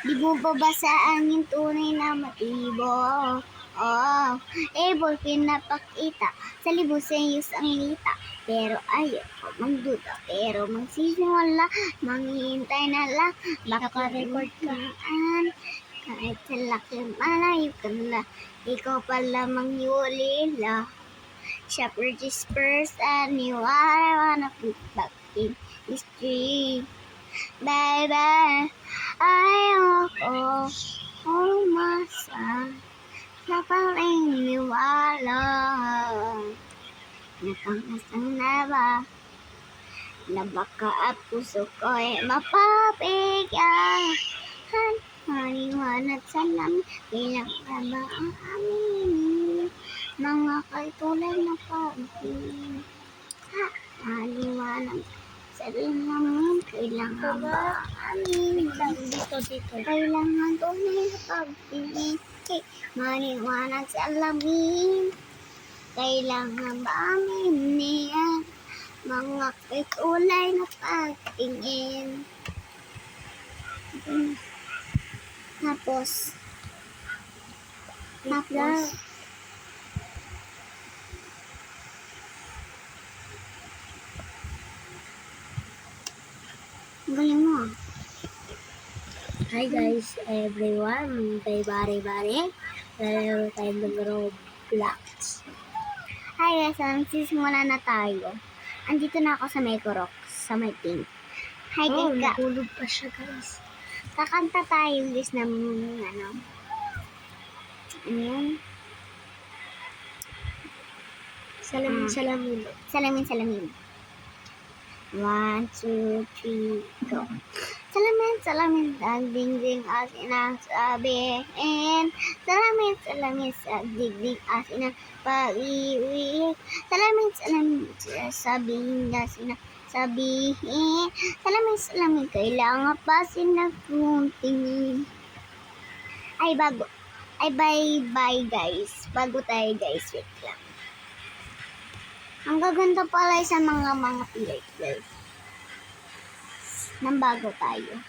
Di bubabasaan yung tunay na motibo. Oh, able pinapakita sa libusan yung sangita. Pero ayaw ko magduda, pero magsisimula, manghihintay na lang, Naka-record ka. Kahit sa laki malayo ka na, ikaw pala mangyulila. Siya purchase first and you wanna put back in history. Baby, ayoko umasa sa paniniwala. Napangasang na ba na baka at puso ko'y mapapigyan? Maniwanag sa lamin, bilang na ba ang aming mga katulad na pag-ibig? Maniwanag sa lamin, kailangan ba ang aming Dito. kailangan tunay na pag-ibig? Maniwanag sa lamin, kailangan ba amin niyan? Mga katulad na pagtingin. Tapos, galing mo. Hi guys, everyone. Kay Bari-Bari. Lalaro tayo ng Roblox. Hi guys, magsisimula na tayo. Andito na ako sa may kurok, sa may pink. Hi guys, Nahulog pa siya guys. kakanta tayo guys ng ano yun? Salamin. Salamin. 1, 2, 3, go. Salamin, ang dingding asin ang sabihin. Salamin, sa dingding asin ang pag-iwig. Salamin, sabihin asin ang sabihin. Salamin, kailangan pa sinaguntingin. Ay, bye guys. Bago tayo guys, wait lang. Ang gaganda pala sa mga plate guys. Nang bago tayo.